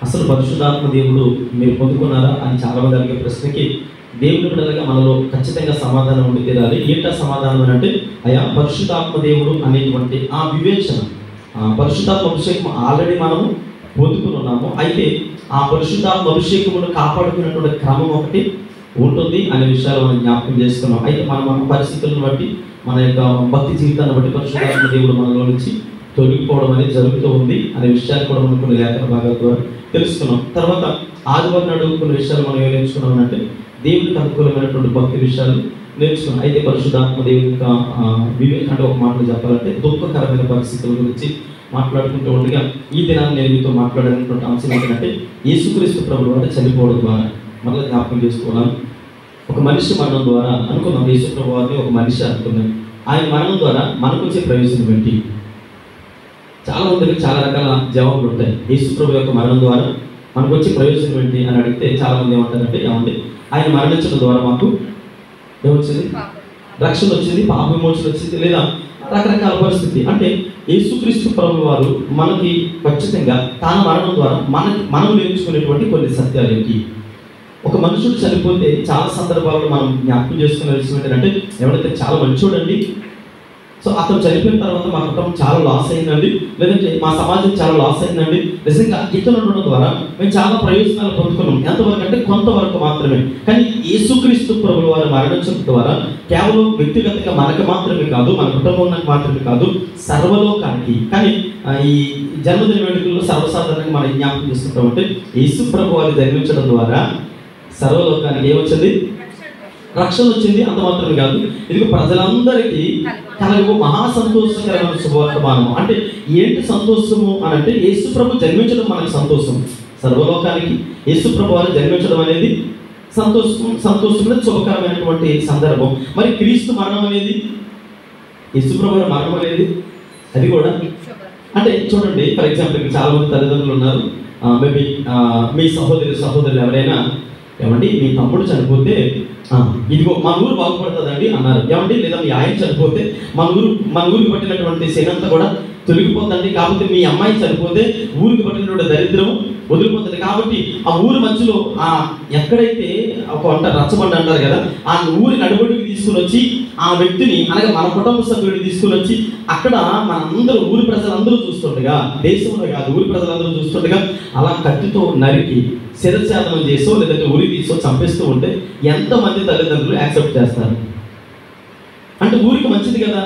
అసలు పరిశుద్ధాత్మ దేవుడు మీరు పొందుకున్నారా అని చాలా మంది అడిగే ప్రశ్నకి దేవుని బిడ్డలుగా మనలో ఖచ్చితంగా సమాధానం ఉండి తీరాలి. ఏంటా సమాధానం అని అంటే, అయా పరిశుద్ధాత్మ దేవుడు అనేటువంటి ఆ వివేచన, పరిశుద్ధాత్మ అభిషేకం ఆల్రెడీ మనము పొందుకుని ఉన్నాము. అయితే ఆ పరిశుద్ధాత్మ అభిషేకమును కాపాడుకునేటువంటి క్రమం ఒకటి ఉంటుంది అనే విషయాలు మనం జ్ఞాపకం చేసుకున్నాం. అయితే మన పరిస్థితులను బట్టి, మన యొక్క భక్తి జీవితాన్ని బట్టి పరిశుద్ధాత్మ దేవుడు మనలో నుంచి తొలగిపోవడం అనేది జరుగుతూ ఉంది అనే విషయాన్ని కూడా మనం కొన్ని లేఖన భాగాల ద్వారా తెలుసుకున్నాం. తర్వాత ఆదివారం నాడు కొన్ని విషయాలు మనం ఏం నేర్చుకున్నాం అంటే, దేవునికి అనుకూలమైనటువంటి భక్తి విషయాలు నేర్చుకున్నాం. అయితే పరిశుద్ధాత్మ దేవుని యొక్క వివేక్ అంటే ఒక మాటలు చెప్పాలంటే దుఃఖకరమైన పరిస్థితుల గురించి మాట్లాడుకుంటూ ఉండగా ఈ దినాన్ని నేను మీతో మాట్లాడినటువంటి అంశం ఏంటంటే, యేసుక్రీస్తు ప్రభువు వారు చనిపోవడం ద్వారా మళ్ళీ జ్ఞాపకం చేసుకున్నాను. ఒక మనిషి మరణం ద్వారా అనుకున్నాం, యేసు ప్రభువు వారిని ఒక మనిషి అనుకున్నాం. ఆయన మరణం ద్వారా మనకు వచ్చే ప్రయోజనం ఏంటి? చాలా మందికి చాలా రకాల జవాబులు ఉంటాయి. యేసు ప్రభు యొక్క మరణం ద్వారా మనకు వచ్చే ప్రయోజనం ఏంటి అని అడిగితే చాలా మంది ఏమంటారంటే, ఏమంటే ఆయన మరణించడం ద్వారా మాకు ఏమొచ్చింది? రక్షణ వచ్చింది, పాప విమోచన వచ్చింది, లేదా రకరకాల పరిస్థితి. అంటే యేసుక్రీస్తు ప్రభు వారు మనకి ఖచ్చితంగా తాను మరణం ద్వారా మనం నేర్చుకునేటువంటి కొన్ని సత్యాలు ఏంటి? ఒక మనుషుడు చనిపోతే చాలా సందర్భాల్లో మనం జ్ఞాపకం చేసుకునే విషయం ఏంటంటే, ఎవరైతే చాలా మంచోడండి, సో అతను చనిపోయిన తర్వాత మా కుటుంబం చాలా లాస్ అయిందండి, లేదంటే మా సమాజం చాలా లాస్ అయిందండి, నిజంగా ఇతను ఉండడం ద్వారా మేము చాలా ప్రయోజనాలు పొందుకున్నాం. ఎంతవరకు అంటే కొంతవరకు మాత్రమే. కానీ యేసుక్రీస్తు ప్రభువు వారు మరణించడం ద్వారా కేవలం వ్యక్తిగతంగా మనకు మాత్రమే కాదు, మన కుటుంబానికి మాత్రమే కాదు, సర్వలోకానికి. కానీ ఈ జన్మదిన వేడుకల్లో సర్వసాధారణంగా మనం జ్ఞాపకం చేసుకుంటాం అంటే, యేసు ప్రభు వారు జన్మించడం ద్వారా సర్వలోకానికి ఏమొచ్చింది? రక్షణ వచ్చింది. అంత మాత్రమే కాదు, ఇది ప్రజలందరికీ కలగవు మహా సంతోషకరమైన శుభవర్తమానము. అంటే ఏంటి సంతోషము అని అంటే, యేసు ప్రభు జన్మించడం మనకి సంతోషం. సర్వలోకానికి యేసు ప్రభు వారు జన్మించడం అనేది సంతోషమైన శుభకరమైనటువంటి సందర్భం. మరి క్రీస్తు మరణం అనేది, యేసు ప్రభు వారి మరణం అనేది అది కూడా అంటే చూడండి, ఫర్ ఎగ్జాంపుల్ చాలా మంది తల్లిదండ్రులు ఉన్నారు. మేబీ మీ సహోదరులు ఎవరైనా, ఏమండి మీ తమ్ముడు చనిపోతే ఇదిగో మన ఊరు బాగుపడుతుందండి అన్నారు. ఏమండి లేదా మీ ఆయన చనిపోతే మన ఊరికి పట్టినటువంటి శనంతా కూడా తొలగిపోతుంది. కాబట్టి మీ అమ్మాయి చనిపోతే ఊరికి పట్టినటువంటి దరిద్రం వదిలిపోతుంది. కాబట్టి ఆ ఊరి మధ్యలో ఎక్కడైతే ఒక రచ్చబండ అంటారు కదా, ఆ ఊరి నడుబడికి తీసుకుని వచ్చి ఆ వ్యక్తిని, అనగా మన కుటుంబ సభ్యుడిని తీసుకుని వచ్చి అక్కడ మనందరూ ఊరి ప్రజలందరూ చూస్తుండగా, దేశంలో కాదు ఊరి ప్రజలందరూ చూస్తుండగా అలా కత్తితో నరికి శిరఛేదనం చేసో లేదంటే ఉరి తీసో చంపేస్తూ ఉంటే ఎంతమంది తల్లిదండ్రులు యాక్సెప్ట్ చేస్తారు? అంటే ఊరికి మంచిది కదా.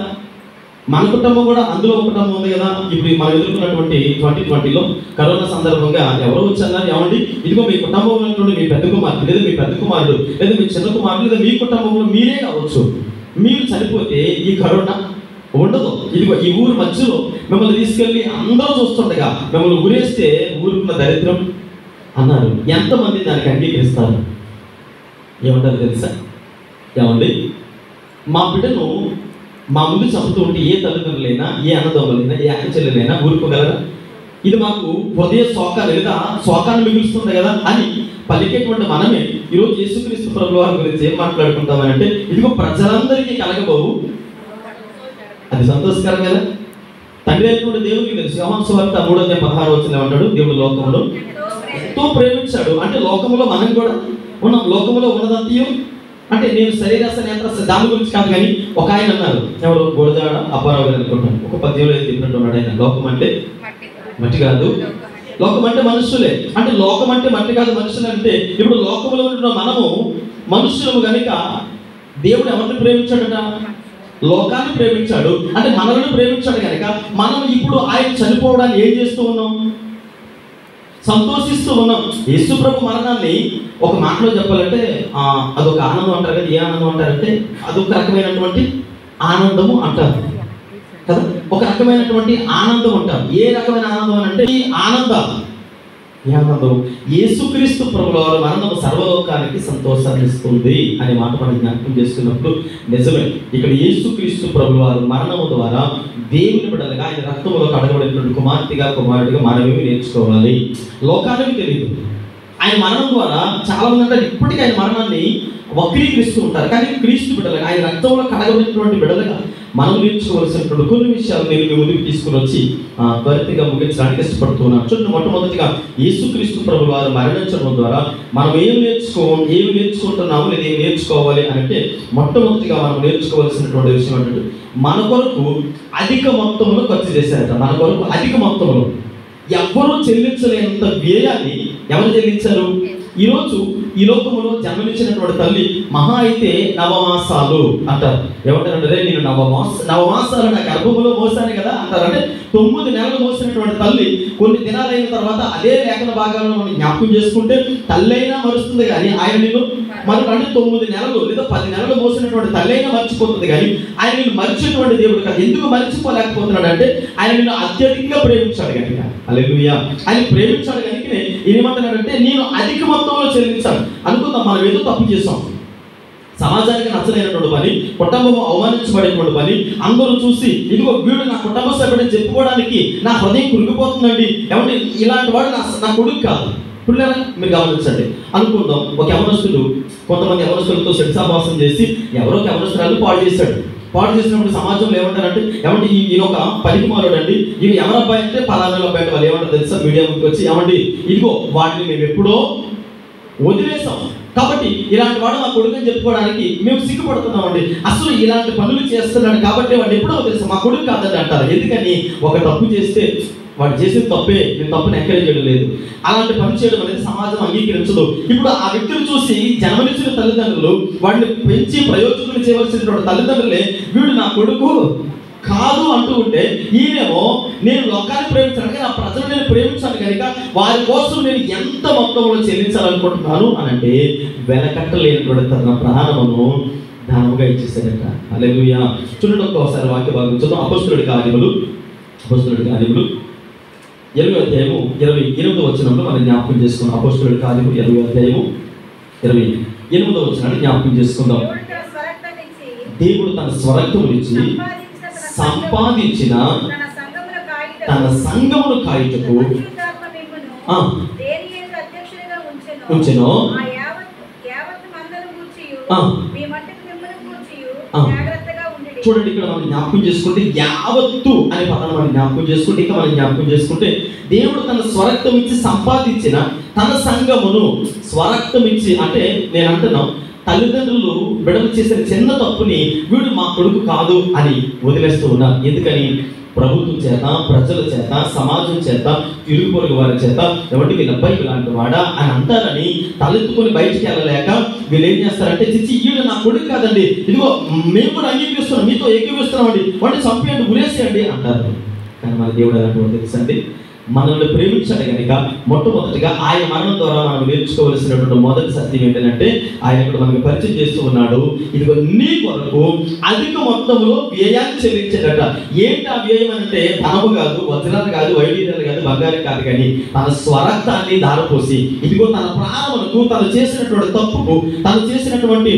మన కుటుంబం కూడా అందులో ఒక కుటుంబం ఉంది కదా. ఇప్పుడు మనం ఎదుర్కొన్నటువంటి 2020లో కరోనా సందర్భంగా ఎవరో వచ్చన్నారు, ఏమండి ఇదిగో మీ కుటుంబంలో ఉన్నటువంటి మీ పెద్ద కుమార్తె లేదా మీ పెద్ద కుమారుడు లేదా మీ చిన్న కుమారుడు లేదా మీ కుటుంబంలో మీరే కావచ్చు, మీరు చనిపోతే ఈ కరోనా ఉండదు. ఇదిగో ఈ ఊరు మధ్యలో మిమ్మల్ని తీసుకెళ్ళి అందరూ చూస్తుండగా మిమ్మల్ని ఊరేస్తే ఊరుకున్న దరిద్రం అన్నారు. ఎంతమంది దానికి అంగీకరిస్తారు? ఏమంటారు తెలుసా? ఏమండి మా బిడ్డను మా ముందు చంపుతూ ఉంటే ఏ తల్లిదండ్రులైనా, ఏ అన్నదమ్ములైనా, ఏ అక్క చెల్లెలైనా ఊరుకోగలరా? ఇది మాకు హృదయ శోకాలు లేదా శోకాన్ని మిగులుస్తుంది కదా అని పలికేటువంటి మనమే ఈరోజు యేసుక్రీస్తు ప్రభువు వారి గురించి ఏం మాట్లాడుకుంటామని అంటే, ఇదిగో ప్రజలందరికీ కలగబోవు. అది సంతోషకరం కదా. తండ్రి అయినటువంటి దేవుడికి తెలుసు. యోహాను సువార్త 3:16 ఏమంటాడు? దేవుడు లోకంలో ఎంతో ప్రేమించాడు. అంటే లోకంలో మనం కూడా ఉన్నాం. లోకంలో ఉన్నదంతయు అంటే నేను శరీరస్థ నేత్ర దాని గురించి కాదు, కానీ ఒక ఆయన అన్నారు, ఎవరు గోడజాడ అప్పారావు గారు అనుకుంటాను, ఒక పద్యంలో చెప్పినట్టు ఉన్నాడు ఆయన. లోకం అంటే మట్టి కాదు, లోకం అంటే మనుషులే. అంటే లోకం అంటే మట్టి కాదు, మనుషులు అంటే ఇప్పుడు లోకంలో ఉంటున్న మనము మనుషులము కనుక దేవుడు ఎవరిని ప్రేమించాడట? లోకాన్ని ప్రేమించాడు. అంటే మనల్ని ప్రేమించాడు కనుక మనం ఇప్పుడు ఆయన చనిపోవడాన్ని ఏం చేస్తూ ఉన్నాం? సంతోషిస్తూ ఉన్నాం. యేసు ప్రభు మరణాన్ని ఒక మాటలో చెప్పాలంటే అదొక ఆనందం అంటారు కదా. ఏ ఆనందం అంటారంటే అదొక రకమైనటువంటి ఆనందము అంటారు కదా. ఒక రకమైనటువంటి ఆనందం అంటారు. ఏ రకమైన ఆనందం అంటే ఈ ఆనందం, ఏ ఆనందం? యేసుక్రీస్తు ప్రభువు వారి మరణం సర్వలోకానికి సంతోషాన్ని ఇస్తుంది అనే మాట మనం జ్ఞాపకం చేసుకున్నప్పుడు నిజమే. ఇక్కడ యేసుక్రీస్తు ప్రభువు వారి మరణము ద్వారా దేవుని బిడ్డలుగా ఆయన రక్తంలో కడగబడినటువంటి కుమారుడిగా మనమేమి నేర్చుకోవాలి? లోకానికి తెలియదు. ఆయన మరణం ద్వారా చాలా మంది అంటే ఇప్పటికీ ఆయన మరణాన్ని వక్రీకరిస్తూ ఉంటారు. కానీ క్రీస్తు బిడ్డలుగా, ఆయన రక్తంలో కడగబడినటువంటి బిడ్డలుగా మనం నేర్చుకోవాల్సినటువంటి కొన్ని విషయాలు నేను మీ ముందుకు తీసుకుని వచ్చి త్వరితగా ముగించడానికి ఇష్టపడుతున్నాను. చూడండి, మొట్టమొదటిగా యేసుక్రీస్తు ప్రభువు వారు మరణించడం ద్వారా మనం ఏమి నేర్చుకుంటున్నాము లేదా ఏమి నేర్చుకోవాలి అంటే, మొట్టమొదటిగా మనం నేర్చుకోవాల్సినటువంటి విషయం ఏంటంటే, మన కొరకు అధిక మొత్తంలో ఖర్చు చేశారట. మన కొరకు అధిక మొత్తంలో ఎవ్వరూ చెల్లించలేనంత వ్యయాన్ని ఎవరు చెల్లించారు? ఈరోజు ఈ లోకములో జన్మనిచ్చినటువంటి తల్లి మహా అయితే నవమాసాలు అంటారు. ఏమంటారంటే, నేను నవమాసాలు నా గర్భములో మోసాను కదా అంటారంటే, 9 నెలలు మోసినటువంటి తల్లి కొన్ని దినాలైన తర్వాత అదే లేఖన భాగాలను మనం జ్ఞాపకం చేసుకుంటే తల్లి అయినా మరుస్తుంది కానీ ఆయన నేను మనకు అంటే 9 నెలలు లేదా 10 నెలలు మోసినటువంటి తల్లి అయినా మర్చిపోతుంది కానీ ఆయన నేను మర్చినటువంటి దేవుడు కాదు. ఎందుకు మర్చిపోలేకపోతున్నాడు అంటే, ఆయన నిన్ను అత్యధికంగా ప్రేమించాడు కనుక. హల్లెలూయా. ఆయన ప్రేమించాడు కనుక ఏమంటున్నాడంటే, నేను అధిక మొత్తంలో చెల్లించాను. అనుకుందాం, మనం ఏదో తప్పు చేసాం, సమాజానికి నచ్చలేనటువంటి పని, కుటుంబం అవమానించబడేటువంటి పని, అందరూ చూసి ఇదిగో వీడు నా కుటుంబ సభ్యుడని చెప్పుకోవడానికి నా హృదయం కురిగిపోతుందండి. ఏమంటే ఇలాంటి వాడు నా కొడుకు కాదు. ఇప్పుడు మీరు గమనించండి, అనుకుందాం ఒక యవనస్తుడు కొంతమంది యవనస్తులతో శిక్షాభాసం చేసి ఎవరో యవనస్తురాలు పాడు చేసినప్పుడు సమాజంలో ఏమంటారంటే, ఏమంటే ఈయన ఒక పనికిమాలుడు అండి, ఈయన ఎవరబ్బాయి అంటే పలానా అబ్బాయి అంటే వాళ్ళు ఏమంటారు తెలుసా? మీడియా ముందుకు వచ్చి, ఏమండి ఇదిగో వాడిని మేము ఎప్పుడో వదిలేసాం కాబట్టి ఇలాంటి వాడు మా కొడుకు అని చెప్పుకోవడానికి మేము సిగ్గుపడుతున్నామండి. అసలు ఇలాంటి పనులు చేస్తున్నాడు కాబట్టి వాడు ఎప్పుడో వదిలేసాం, మా కొడుకు కాదని అంటారు. ఎందుకని? ఒక తప్పు చేస్తే వాడు చేసిన తప్పే, నేను తప్పుని ఎంకరేజ్ చేయడం లేదు. అలాంటి పని చేయడం అనేది సమాజం అంగీకరించదు. ఇప్పుడు ఆ వ్యక్తిని చూసి జన్మనిచ్చిన తల్లిదండ్రులు వాడిని పెంచి ప్రయోజకులు చేయవలసినటువంటి తల్లిదండ్రులే వీడు నా కొడుకు కాదు అంటూ ఉంటే, ఈయనేమో నేను లోకాన్ని ప్రేమించాను కానీ నా ప్రజలు నేను ప్రేమించాను కనుక వారి కోసం నేను ఎంత మొత్తంలో చెల్లించాలనుకుంటున్నాను అని అంటే వెనకట్టలేనటువంటి తన ప్రాణమును దానముగా ఇచ్చేసాడట. హల్లెలూయా. చూడండి, ఒక్కసారి వాక్య భాగం చూద్దాం. అపోస్తలుడి కార్యములు 20వ అధ్యాయము 28వ వచనంలో మనం జ్ఞాపకం చేసుకుందాం. అపోస్తలుడి కార్యము 20వ అధ్యాయము 28వ వచనాన్ని జ్ఞాపకం చేసుకుందాం. దేవుడు తన స్వరక్తమునిచ్చి సంపాదించిన తన సంఘమును కాయుటకు ఉంచెను. చూడండి, ఇక్కడ మనం జ్ఞాపకం చేసుకుంటే యావత్తు అనే పదాన్ని మనం జ్ఞాపకం చేసుకుంటే ఇంకా మనం జ్ఞాపకం చేసుకుంటే దేవుడు తన స్వరక్తం ఇచ్చి సంపాదించిన తన సంఘమును, స్వరక్తం ఇచ్చి అంటే నేను అంటున్నాను, తల్లిదండ్రులు బిడ్డలు చేసిన చిన్న తప్పుని వీడు మా కొడుకు కాదు అని వదిలేస్తూ ఉన్నారు. ఎందుకని? ప్రభుత్వం చేత, ప్రజల చేత, సమాజం చేత, ఇరుగు పొరుగు వారి చేత ఎవరికి వీళ్ళ అబ్బాయి ఇలాంటి వాడా అని అంటారని తలెత్తుకొని బయటికి వెళ్ళలేక వీళ్ళు ఏం చేస్తారంటే, చిచ్చి వీడు నా కొడుకు కాదండి, ఇదిగో మేము కూడా అంగీకరిస్తున్నాం, మీతో ఏకీపిస్తున్నామండి, వాడిని చంపేయండి, ఉరేసేయండి అంటారు. కానీ మన దేవుడు ఎలాంటి తెలుసండి, మనల్ని ప్రేమించాడు కనుక మొట్టమొదటిగా ఆయన మరణం ద్వారా మనం నేర్చుకోవాల్సినటువంటి మొదటి సత్యం ఏంటంటే, ఆయన ఇక్కడ మనకు పరిచయం చేస్తూ ఉన్నాడు, ఇదిగో నీ కొరకు అధిక మొత్తంలో వ్యయాన్ని చెల్లించాడట. ఏంటి ఆ వ్యయం అంటే, ధనము కాదు, వజ్రాలు కాదు, వైద్యాలు కాదు, బంగారం కాదు, కానీ తన స్వరక్తాన్ని దారపోసి ఇదిగో తన ప్రాణములకు, తను చేసినటువంటి తప్పుకు, తను చేసినటువంటి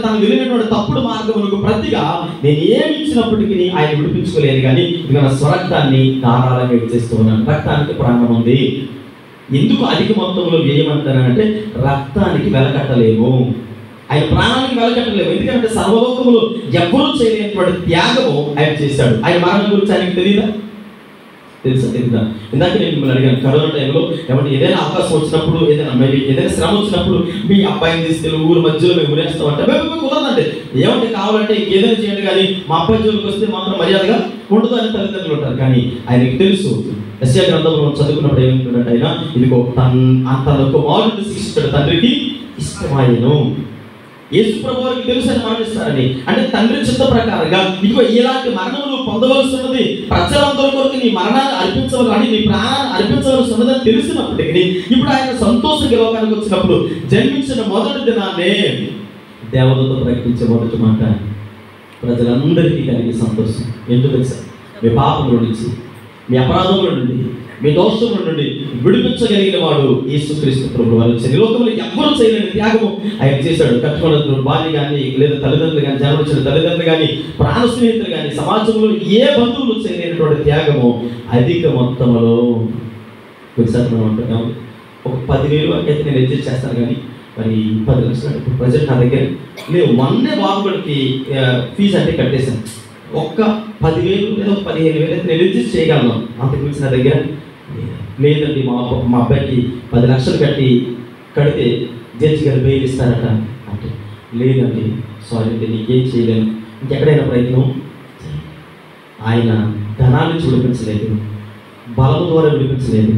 తను వెళ్ళినటువంటి తప్పుడు మార్గములకు ప్రతిగా నేను ఏమి ఇచ్చినప్పటికీ ఆయన విడిపించుకోలేదు, కానీ ఇదిగో నా స్వరక్తాన్ని ధారాళంగా ఇచ్చేస్తూ ఉన్నాను. రక్తానికి ప్రాణం ఉంది. ఎందుకు అధిక మొత్తంలో వ్యయమంటారంటే, రక్తానికి వెలకట్టలేము, ఆయన ప్రాణానికి వెలకట్టలేము. ఎందుకంటే సర్వలోకములు ఎవ్వరూ చేయలేనటువంటి త్యాగము ఆయన చేశాడు. ఆయన మరణం గురించి ఆయనకు తెలియదా? తెలుసా? ఇందాక నేను మిమ్మల్ని అడిగాను, కరోనా టైంలో ఏమంటే ఏదైనా అవకాశం వచ్చినప్పుడు, ఏదైనా శ్రమ వచ్చినప్పుడు మీ అబ్బాయిని తీసుకెళ్ళి ఊరు మధ్యలో మేము ఉరేస్తామంటే కుదరదంటే, ఏమంటే కావాలంటే ఇంకేదైనా చేయండి కానీ మా అబ్బాయి జోలికి వస్తే మాత్రం మర్యాదగా ఉండదు అని తల్లిదండ్రులు ఉంటారు. కానీ ఆయనకి తెలుసు, యెషయా గ్రంథంలో చదువుకున్నప్పుడు ఏమంటున్నట్టు, ఆయన ఇదిగో తన కుమారుడిని శిక్షించాడు, తండ్రికి ఇష్టమాయను. యేసు ప్రభువుకి తెలుసు అని మరణిస్తారని అంటే, తండ్రి చిత్త ప్రకారంగా ఇదిగో ఇలాంటి మరణములు పొందవలసి ఉన్నది, ప్రజలందరి కొరకు నీ మరణాన్ని అర్పించవాలి అని, నీ ప్రాణాన్ని అర్పించవలసి ఉన్నదని తెలిసినప్పటికీ ఇప్పుడు ఆయన సంతోషంగా లోకానికి వచ్చినప్పుడు జన్మించిన మొదటి దినాన్నే దేవదూత ప్రకటించే మొదటి మాట ప్రజలందరికీ కలిగే సంతోషం. ఎందుకు తెలుసా? మీ పాపముల నుంచి, మీ అపరాధముల నుండి, మీ దోషముల నుండి విడిపించగలిగిన వాడు యేసుక్రీస్తు ప్రభువు. వారు లోకంలో ఎవ్వరూ చేయలేని త్యాగము ఆయన చేశాడు. కట్టుకున్న భార్య కానీ, లేదా తల్లిదండ్రులు కానీ, జన్మనిచ్చిన తల్లిదండ్రులు కానీ, ప్రాణ స్నేహితులు కానీ, సమాజంలో ఏ బంధువులు చేయలేనటువంటి త్యాగము అధిక మొత్తంలో. కొన్నిసార్లు మనం అంటున్నాం, ఒక 10,000 వరకు అయితే నేను అడ్జస్ట్ చేస్తాను, కానీ మరి 10 లక్షలు ప్రజెంట్ నా దగ్గర లేవు. మొన్నే బాబుడికి ఫీజు అంటే కట్టేశాను, ఒక్క 10,000 లేదా 15,000 అయితే నేను రిజిస్టర్ చేయగలను, అంతకు మించి నా దగ్గర లేదండి. మా అబ్బాయికి 10 లక్షలు కడితే జడ్జి గారు బెయిల్ ఇస్తారట అంటే, లేదండి సారీ అండి నీకేం చేయలేను, ఇంకెక్కడైనా ప్రయత్నం. ఆయన ధనాన్ని నుంచి విడిపించలేదు, బలం ద్వారా విడిపించలేదు,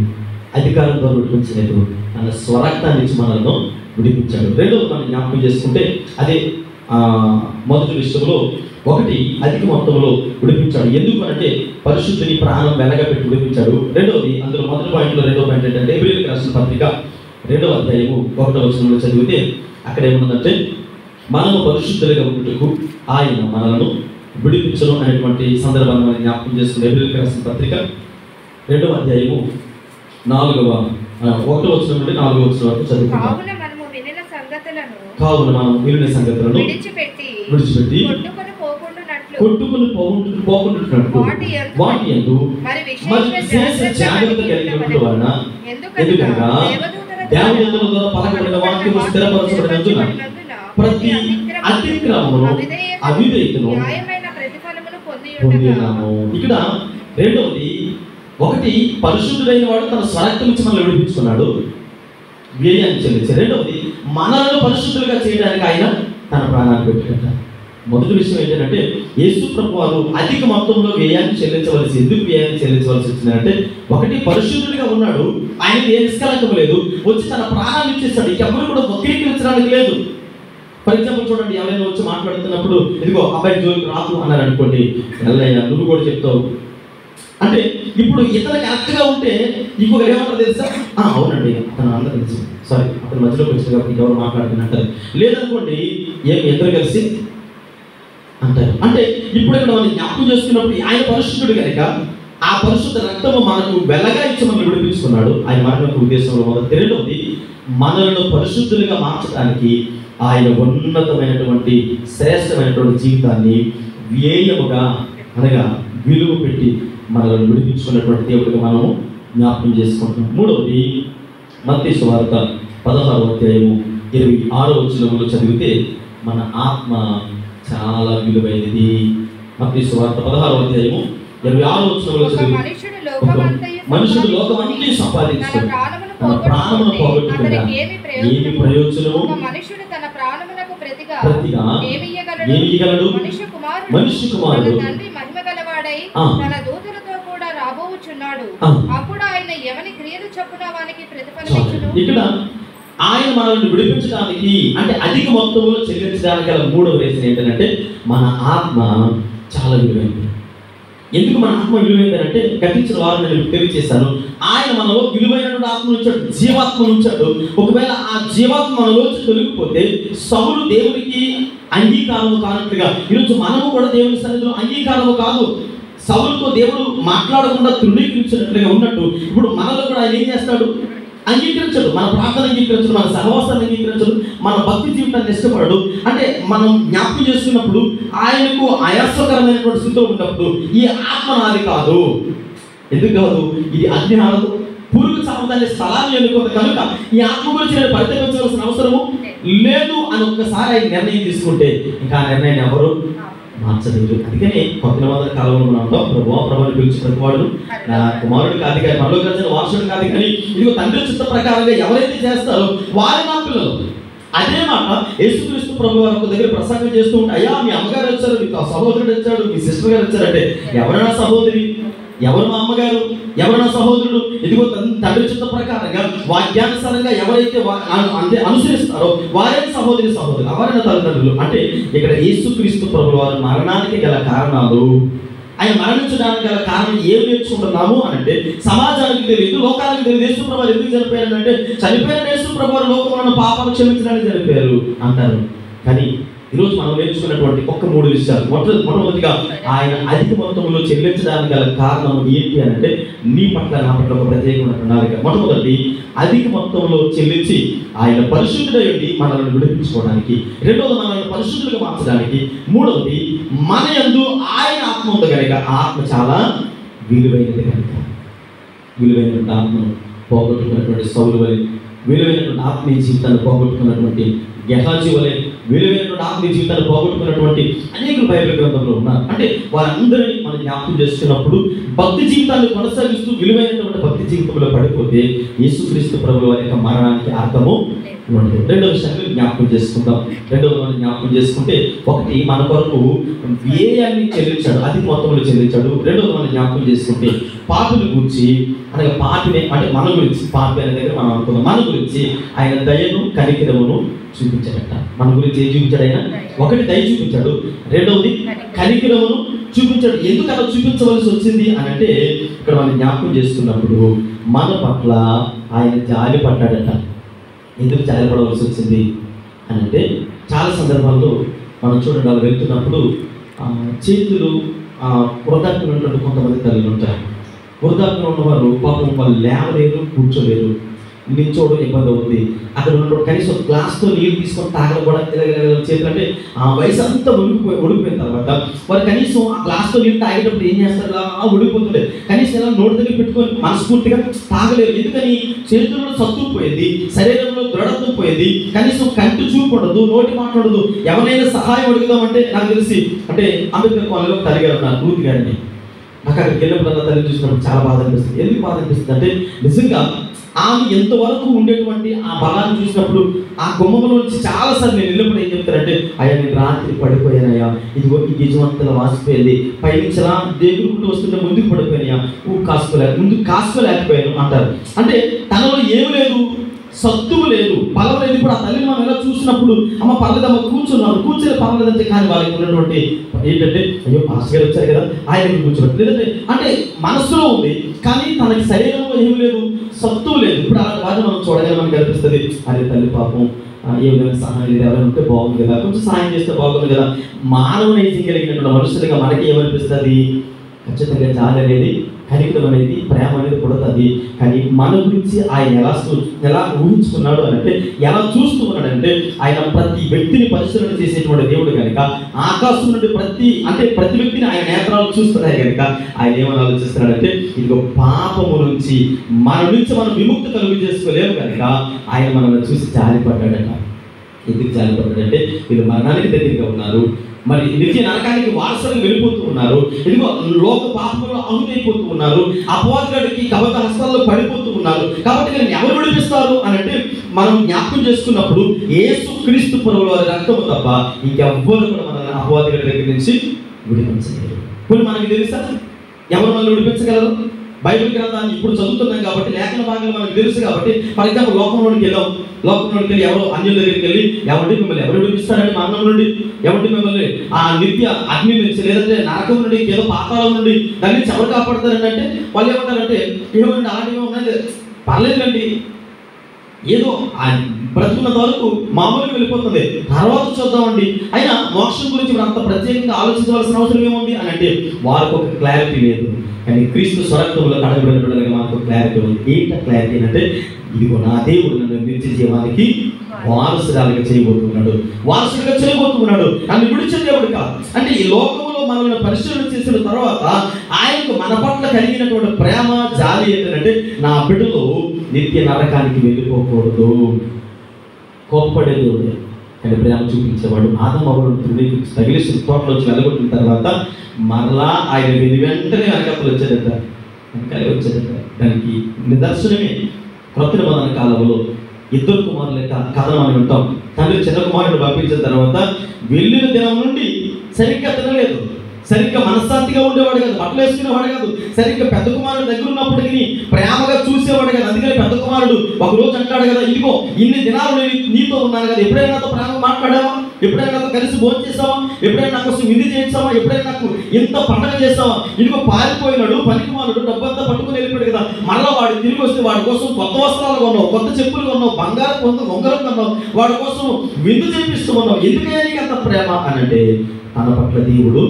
అధికారం ద్వారా విడిపించలేదు, తన స్వరక్తాన్ని ఇచ్చి మనల్ని విడిపించాడు. రెండోది మనం జ్ఞాపకం చేసుకుంటే అదే మొదటి విషయంలో, ఒకటి అధిక మొత్తంలో విడిపించాడు. ఎందుకు అంటే పరిశుద్ధుని ప్రాణం వెలగబెట్టి విడిపించాడు. రెండవది, అందులో మొదటి పాయింట్లో రెండో పాయింట్ ఏంటంటే హెబ్రీయులకు రాసిన పత్రిక 2వ అధ్యాయము 1వ వచనంలో చదివితే అక్కడ ఏమున్నదంటే, మనము పరిశుద్ధులుగా ఉండుటకు ఆయన మనలను విడిపించను అనేటువంటి సందర్భాన్ని మనం జ్ఞాపకం చేసుకుని హెబ్రీయులకు రాసిన పత్రిక 2వ అధ్యాయము 1వ వచనం నుండి 4వ వచనం వరకు చదువుకుంటాం. కావున మనం వినిన సంగతులను విడిచిపెట్టి కొట్టుకుని పోకుంటున్నట్టు వాటి యందు విశేష జాగ్రత్త కలిగినట్టు వలన, ఎందుకనగా దేవదూతల ద్వారా పలకబడిన వాక్యము స్థిరపరచబడినందున ప్రతి అతిక్రమమును అవిధేయతను పొందినాము. ఇక్కడ రెండవది, ఒకటి పరిశుద్ధుడైన వాడు తన స్వరక్తం నుంచి మనల్ని విడిపించుకున్నాడు, వ్యయాన్ని చెల్లించి. రెండవది, మనలను పరిశుద్ధులుగా చేయడానికి ఆయన తన ప్రాణాన్ని పెట్టాడు. మొదటి విషయం ఏంటంటే యేసు ప్రభు వారు అధిక మొత్తంలో వ్యయాన్ని చెల్లించవలసి, ఎందుకు వ్యయాన్ని చెల్లించవలసి వచ్చిందంటే, ఒకటి పరిశుద్ధుడిగా ఉన్నాడు, ఆయనకి ఏ నిష్కలంకం లేదు, వచ్చి తన ప్రాణాన్ని ఇచ్చేస్తాడు, ఇంకెవరు కూడా వక్రీకరించడానికి లేదు. ఫర్ ఎగ్జాంపుల్ చూడండి, ఎవరైనా వచ్చి మాట్లాడుతున్నప్పుడు ఇదిగో అబ్బాయి జోలికి రాకు అన్నారు అనుకోండి, ఎల్లయ్యా నువ్వు కూడా చెప్తావు అంటే, ఇప్పుడు ఇతను కరెక్ట్గా ఉంటే ఇంకొకరు ఏమంటారు తెలుసా, అవునండి అతను అందరూ తెలుసు, సారీ అతను మధ్యలోకి వచ్చింది కాబట్టి ఎవరు మాట్లాడుతున్నట్టారు. లేదనుకోండి ఏమి ఇద్దరు కలిసి అంటారు. అంటే ఇప్పుడు ఇక్కడ మనం జ్ఞాపకం చేసుకున్నప్పుడు ఆయన పరిశుద్ధుడు కనుక ఆ పరిశుద్ధ రక్తము మనకు వెల్లగా ఇచ్చి మనం విడిపించుకున్నాడు. ఆయన మరణ ఉద్దేశంలో మొదటి. రెండవది, మనలను పరిశుద్ధులుగా మార్చడానికి ఆయన ఉన్నతమైనటువంటి శ్రేష్టమైనటువంటి జీవితాన్ని వ్యయముగా అనగా విలువ పెట్టి మనల్ని విడిపించుకున్నటువంటి దేవుడిగా మనము జ్ఞాపకం చేసుకుంటాం. మూడవది, మత్తయి సువార్త 16వ అధ్యాయము 26వ వచనంలో చదివితే మన ఆత్మ చాలా విలువైనది. మత్తయి సువార్త 16వ అధ్యాయము 26వ వచనంలో చదివి, మనుషుడు లోకమంతా సంపాదించుకొని తన ప్రాణమును పోగొట్టుకున్నా ఏమి ప్రయోజనము? ప్రతిగా ఏమి ఇయ్యగలడు? మనుష్య కుమారుడు తన దూతలతో కూడా రాబోచున్నాడు, అప్పుడు ఆయన ఎవని క్రియలు చొప్పున వానికి ప్రతిఫలం ఇచ్చును. ఇక్కడ ఆయన మనల్ని విడిపించడానికి అంటే అధిక మొత్తంలో చెల్లించడానికి గల మూడవ రీజన్ ఏంటంటే మన ఆత్మ చాలా విలువైంది. ఎందుకు మన ఆత్మ విలువైంది అంటే, గతించిన వారు నేను తెలియజేశాను, ఆయన మనలో విలువైనటువంటి ఆత్మ ఉంచాడు, జీవాత్మ ఉంచాడు. ఒకవేళ ఆ జీవాత్మ మనలో తొలగిపోతే సౌలు దేవునికి అంగీకారము కానట్లుగా ఈరోజు మనము కూడా దేవుని సన్నిధిలో అంగీకారము కాదు, సౌలుతో దేవుడు మాట్లాడకుండా తృణీకరించినట్లుగా ఉన్నట్టు ఇప్పుడు మనలో కూడా ఆయన ఏం చేస్తాడు? అంగీకరించడు. మన ప్రార్థన అంగీకరించడు, మన సహవాసాన్ని అంగీకరించడు, మన భక్తి జీవితాన్ని ఇష్టపడడు. అంటే మనం జ్ఞాపకం చేసుకున్నప్పుడు ఆయనకు ఆయాసకరమైనటువంటి స్థితిలో ఉన్నప్పుడు ఈ ఆత్మ నాది కాదు, ఎందుకు కాదు, ఇది అగ్ని ఆడదు, పురుగు చావదాన్ని స్థలాన్ని ఎన్నుకుంది కనుక ఈ ఆత్మ గురించి నేను పరితపించవలసిన అవసరము లేదు అని ఒక్కసారి ఆయన నిర్ణయం తీసుకుంటే ఇంకా ఆ నిర్ణయాన్ని ఎవరు మార్చలేదు. అందుకని కొత్త నిబంధన కాలంలో మనం ఉంటాం, ప్రభుని పిలిచి ప్రతివాడు నా కుమారుడు కాదు కానీ మనలోకి వచ్చిన వారసుడు కాదు కానీ ఇదిగో తండ్రి చిత్త ప్రకారంగా ఎవరైతే చేస్తారో వారి నా పిల్లలు. అదే మాట యేసుక్రీస్తు ప్రభు వారి దగ్గర ప్రసంగం చేస్తూ ఉంటే, అయ్యా మీ అమ్మగారు వచ్చారు, మీ సహోదరుడు వచ్చాడు, మీ సిస్టర్ గారు వచ్చారంటే ఎవరైనా సహోదరి, ఎవరు మా అమ్మగారు, ఎవరైనా సహోదరుడు, ఇదిగో తండ్రి చిత్త ప్రకారంగా వాక్యానుసారంగా ఎవరైతే అంటే అనుసరిస్తారో వారే సహోదరి సహోదరులు, ఎవరైనా తల్లిదండ్రులు. అంటే ఇక్కడ యేసుక్రీస్తు ప్రభు వారి మరణానికి గల కారణాలు, ఆయన మరణించడానికి గల కారణం ఏం నేర్చుకుంటున్నాము అంటే, సమాజానికి తెలియదు, లోకానికి తెలియదు. యేసు ప్రభు ఎందుకు చనిపోయారు అంటే, చనిపోయిన యేసు ప్రభు లోకంలో పాపాలు క్షమించడానికి చనిపోయారు అంటారు. కానీ ఈరోజు మనం నేర్చుకున్నటువంటి ఒక్క 3 విషయాలు. మొట్టమొదటిగా ఆయన అధిక మొత్తంలో చెల్లించడానికి గల కారణం ఏంటి అని అంటే, నీ పట్ల నా పట్ల ఒక ప్రత్యేకమైన ప్రణాళిక. మొట్టమొదటి, అధిక మొత్తంలో చెల్లించి ఆయన పరిశుద్ధుడై ఉండి మనల్ని విడిపించుకోవడానికి. రెండవది, మనల్ని పరిశుద్ధులుగా మార్చడానికి. మూడవది, మన యందు ఆయన ఆత్మ ఉంది కనుక ఆ ఆత్మ చాలా విలువైనది కనుక విలువైనటువంటి ఆత్మను పోగొట్టుకున్నటువంటి సౌలు వలె, విలువైనటువంటి ఆత్మీయ జీవితాన్ని పోగొట్టుకున్నటువంటి గెహాజీ వలె విలువైనటువంటి ఆత్మీయ జీవితాన్ని పోగొట్టుకున్నటువంటి అనేకులు బైబిల్ గ్రంథంలో ఉన్నారు. అంటే వారందరినీ మనం జ్ఞాపకం చేస్తున్నప్పుడు భక్తి జీవితాన్ని కొనసాగిస్తూ విలువైనటువంటి భక్తి జీవితంలో పడిపోతే యేసుక్రీస్తు ప్రభువు వారి యొక్క మరణానికి అర్థము ఉండదు. రెండవ విషయాన్ని జ్ఞాపకం చేసుకుందాం. మనం జ్ఞాపకం చేసుకుంటే, ఒకటి మన కొరకు వ్యయాన్ని చెల్లించాడు, అతి మొత్తంలో చెల్లించాడు. రెండవది మనం జ్ఞాపకం చేసుకుంటే పాపిని గురించి, అనగా పాపిని అంటే మన గురించి, పాపి అనే దగ్గర మనం అనుకుందాం, మన గురించి ఆయన దయను కనికరమును చూపించాడట. మన గురించి ఏం చూపించాడు ఆయన? ఒకటి దయ చూపించాడు, రెండవది కనికరమును చూపించాడు. ఎందుకు అలా చూపించవలసి వచ్చింది అని అంటే, ఇక్కడ మనం జ్ఞాపకం చేసుకున్నప్పుడు మన పట్ల ఆయన జాలి పడ్డాడట. ఎందుకు జాలిపడవలసి వచ్చింది అని అంటే, చాలా సందర్భాల్లో మనం చూడండి, వాళ్ళు వెళ్తున్నప్పుడు చేతులు వృద్ధాప్యం ఉన్నటువంటి కొంతమంది తల్లులు ఉంటారు. వృద్ధాప్యం ఉన్నవారు పాపం వాళ్ళు లేవలేరు, కూర్చోలేరు, నిల్చోవడం ఇబ్బంది అవుతుంది. అక్కడ ఉన్నప్పుడు కనీసం గ్లాస్తో నీళ్ళు తీసుకొని తాగడం కూడా చేతులు, అంటే ఆ వయసు అంతా ఉడికిపోయిన తర్వాత వారు కనీసం ఆ గ్లాస్తో నీళ్ళు తాగేటప్పుడు ఏం చేస్తారు? ఉడికిపోతుండే, కనీసం ఎలా నోటి దగ్గర పెట్టుకొని మనస్ఫూర్తిగా తాగలేరు. ఎందుకని? చేతుల్లో సత్తు పోయింది, శరీరంలో దృఢత్వం పోయింది, కనీసం కంటి చూపు ఉండదు, నోటి మాట ఉండదు. ఎవరైనా సహాయం అడుగుదామంటే, నాకు తెలిసి అంటే అంబేద్కర్ కాలనీలో తల్లి గారు ఉన్నారు, రూత్ గారిని. నాకు అక్కడికి వెళ్ళినప్పుడు తల్లి చూసినప్పుడు చాలా బాధ అనిపిస్తుంది. ఎందుకు బాధ అనిపిస్తుంది అంటే, నిజంగా ఆమె ఎంతవరకు ఉండేటువంటి ఆ బలాన్ని చూసినప్పుడు ఆ గుమ్మలో నుంచి చాలాసార్లు నేను వెళ్ళినప్పుడు ఏం చెప్తానంటే, అయ్యా నేను రాత్రి పడిపోయానయ్యా, ఇదిగో ఈ నిజవంతలా వాసిపోయింది, పైనుంచలా దేవుడు వస్తుంటే ముందుకు పడిపోయినాయా, ముందుకు కాసుకోలేకపోయాను అంటారు. అంటే తనలో ఏమి లేదు, సత్తువు లేదు, బలం లేదు. ఇప్పుడు ఆ తల్లిని మనం ఎలా చూసినప్పుడు, అమ్మ పర్లేదమ్మ కూర్చున్నాను, కూర్చొని పర్లేదంటే, కానీ వాళ్ళకి ఉన్నటువంటి ఏంటంటే, అయ్యో పాస్టర్ గారు వచ్చారు కదా ఆయన కూర్చోబెట్టి, లేదంటే అంటే మనస్సులో ఉంది కానీ తనకి శరీరంలో ఏమి లేదు, సత్తువు లేదు. ఇప్పుడు అలాంటి వాటిని మనం చూడగానే మనకి అనిపిస్తుంది, అరే తల్లి పాపం ఏ విధంగా సహాయం లేదు, ఎవరైనా ఉంటే బాగుంది కదా, కొంచెం సహాయం చేస్తే బాగుంది కదా. మానవ నైజం కలిగినటువంటి మనుషులుగా మనకి ఏమనిపిస్తుంది? ఖచ్చితంగా జాలి అనేది, కనికరం అనేది, ప్రేమ అనేది పుడుతుంది. కానీ మన గురించి ఆయన ఎలా ఊహించుకున్నాడు అంటే, ఎలా చూస్తూ ఉన్నాడంటే, ఆయన ప్రతి వ్యక్తిని పరిశీలన చేసేటువంటి దేవుడు కనుక, ఆకాశం నుండి ప్రతి వ్యక్తిని ఆయన నేత్రాలు చూస్తున్నాయి కనుక, ఆయన ఏమని ఆలోచిస్తున్నాడంటే, ఇదిగో పాపము నుంచి మనం విముక్తి కలుగు చేసుకోలేము కనుక ఆయన మనల్ని చూసి జాలిపడ్డాడట. ఎందుకు జాలిపడ్డాడంటే, వీళ్ళు మరణానికి దగ్గరగా ఉన్నారు, మరి నిత్య నరకానికి వారసులకు వెళ్ళిపోతూ ఉన్నారు, ఇదిగో లోక పాపంలో అహుతైపోతూ ఉన్నారు, అపవాదులకి కవత హస్తాల్లో పడిపోతూ ఉన్నారు. కాబట్టి నేను ఎవరు విడిపిస్తారు అని అంటే, మనం జ్ఞాపకం చేసుకున్నప్పుడు యేసుక్రీస్తు ప్రభువు వారి రక్తము తప్ప ఇంకెవ్వరు కూడా మనల్ని అపవాదుల దగ్గర నుంచి విడిపించలేరు. ఇప్పుడు మనకి తెలుసా ఎవరు మనల్ని విడిపించగలరు? బైబిల్ గ్రంథాన్ని ఇప్పుడు చదువుతున్నాం కాబట్టి, లేఖన భాగాలు మనకు తెలుసు కాబట్టి, ఫర్ ఎగ్జాంపుల్ లోకంలోకి వెళ్ళి ఎవరో అన్యుల దగ్గరికి వెళ్ళి, ఎవరి మిమ్మల్ని ఎవరు విడిపిస్తారండి మరణం నుండి, ఎవరి మిమ్మల్ని ఆ నిత్య అగ్ని నుంచి, లేదంటే నరకం నుండి, ఏదో పాతాళం నుండి దాని నుంచి ఎవరు కాపాడతారండి అంటే, వాళ్ళు ఏమంటారంటే, ఏమంటే అలాంటివి ఉన్నది పర్లేదండి, ఏదో బ్రతుకున్నంత వరకు మామూలుగా వెళ్ళిపోతుంది, తర్వాత చూద్దామండి. అయినా మోక్షం గురించి మనం అంత ప్రత్యేకంగా ఆలోచించవలసిన అవసరం ఏముంది అని అంటే, వారికి ఒక క్లారిటీ లేదు. కానీ క్రీస్తు స్వరక్తంలో కడగబడినట్లుగా మనకు క్లారిటీ ఉంది. ఏంట క్లారిటీ అంటే, ఇదిగో నా దేవుడు నన్ను నిత్య జీవానికి వారసుడిగా చేయబోతున్నాడు, నన్ను విడిచిన దేవుడు కాదు. అంటే ఈ లోకంలో మనల్ని పరిశీలన చేసిన తర్వాత ఆయనకు మన పట్ల కలిగినటువంటి ప్రేమ, జాలి ఏంటంటే, నా బిడ్డలు నిత్య నరకానికి వెళ్ళిపోకూడదు. కోప్పడే దేవుడే కానీ ప్రేమ చూపించేవాడు. ఆదమవడు తగిలిసిన తోటలోంచి వెళ్ళగొట్టిన తర్వాత మరలా ఆయన వెంటనే వెనకాల వచ్చేదట. దానికి నిదర్శనమే క్రొత్త నిబంధన కాలంలో ఇద్దరు కుమారుల యొక్క కథనం అని ఉంటాం. తండ్రి చిన్న కుమారుడు పంపించిన తర్వాత వెళ్ళిన దినం నుండి సరిగ్గా తినలేదు, సరిగ్గా మనశ్శాంతిగా ఉండేవాడు కాదు, బట్టలు వేసుకునేవాడు కాదు, సరిగ్గా పెద్ద కుమారుడు దగ్గర ఉన్నప్పటికీ ప్రేమగా చూసేవాడు కదా. అందుకని పెద్ద కుమారుడు ఒక రోజు అంటాడు కదా, ఇదిగో ఇన్ని దినాలు నేను నీతో ఉన్నాను కదా, ఎప్పుడైనా నాతో ప్రేమగా మాట్లాడావా, ఎప్పుడైనా నాతో కలిసి భోజనం చేసావా, ఎప్పుడైనా నాకు కోసం విందు చేయించావా, ఎప్పుడైనా నాకు ఇంత పండగ చేసావా. ఇదిగో పారిపోయినాడు పని కుమారుడు, డబ్బంతా పట్టుకుని వెళ్ళిపోయాడు కదా, మళ్ళీ వాడు తిరిగి వస్తే వాడి కోసం కొత్త వస్త్రాలు కొన్నావు, కొత్త చెప్పులు కొన్నావు, బంగారు కొన్నావు, ఉంగరం కొన్నావు, వాడి కోసం విందు చేపిస్తూ ఉన్నావు. ఎందుకయ్యా నీకు అంత ప్రేమ అని అంటే, తన పట్ల దేవుడు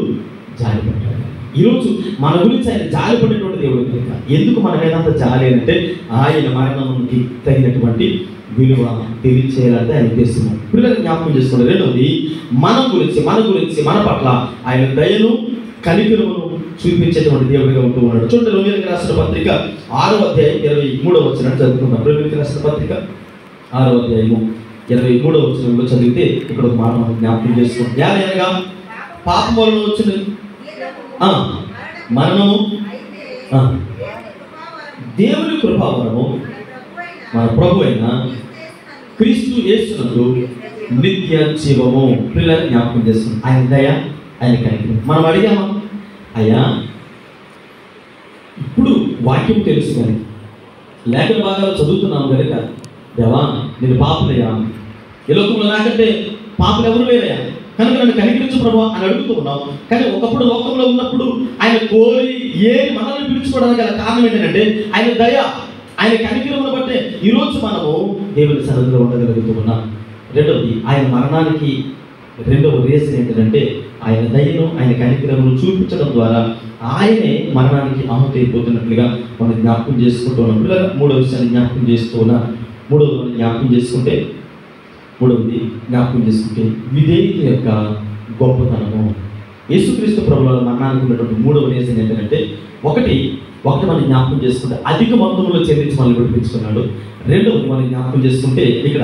జాలిపడ్డాడు. ఈరోజు మన గురించి ఆయన జాలిపడేటువంటి దేవుడు కనుక, ఎందుకు మన మీద అంత జాలి అంటే, ఆయన మరణంకి తగినటువంటి విలువ తెలియచేయాలంటే ఆయన ఉద్దేశం. ఇప్పుడు జ్ఞాపకం చేసుకోండి. రెండవది, మన గురించి మన పట్ల ఆయన దయను కనికరమును చూపించేటువంటి దేవుడిగా ఉంటూ ఉన్నాడు. చూడండి, రోమీయులకు రాసిన పత్రిక 6వ అధ్యాయం 23వ వచనం చదువుకుందాం. రోమీయులకు రాసిన పత్రిక 6వ అధ్యాయము 23వ వచనంలో చదివితే ఇక్కడ ఒక మాట మనం జ్ఞాపకం చేసుకుంటాం. అనగా పాపం వలన వచ్చిన మరణము దేవుని కృపావరము మన ప్రభు అయిన క్రీస్తు యేసునందు నిత్య జీవము. పిల్లలు జ్ఞాపకం చేస్తున్నాం. ఆయన దయ, ఆయన కనికరం. మనం అడిగామా, అయ్యా ఇప్పుడు వాక్యం తెలుసు కానీ లేఖన భాగాలు చదువుతున్నాము కనుక, దేవా నేను పాపులయ్యా, ఈ లోకంలో నాకంటే పాపులు ఎవరు లేరయ్యా, కనుక నన్ను కనికరించు ప్రభు అని అడుగుతూ ఉన్నాం. కానీ ఒకప్పుడు లోకంలో ఉన్నప్పుడు ఆయన కోరి ఏది మనల్ని పిలుచుకోవడానికి గల కారణం ఏంటంటే ఆయన దయ, ఆయన కనికరమును బట్టే ఈరోజు మనము దేవుని సన్నిధిలో ఉండగలుగుతూ ఉన్నాం. రెండవది, ఆయన మరణానికి రెండవ రీజన్ ఏంటంటే ఆయన దయను, ఆయన కనికరమును చూపించడం ద్వారా ఆయనే మరణానికి ఆహుతి అయిపోతున్నట్లుగా మనం జ్ఞాపకం చేసుకుంటూ ఉన్నాం. పిల్లలు మూడవ విషయాన్ని జ్ఞాపకం చేస్తూ ఉన్నా. మూడవది జ్ఞాపకం చేసుకుంటే విధేయత యొక్క గొప్పతనము. యేసుక్రీస్తు ప్రభువుల మరణానికి ఉన్నటువంటి మూడవ రీజన్ ఏంటంటే ఒకటి మనం జ్ఞాపకం చేసుకుంటే అధిక మొత్తంలో చెల్లించి మనల్ని విడిపించుకున్నాడు. రెండవది మనం జ్ఞాపకం చేసుకుంటే ఇక్కడ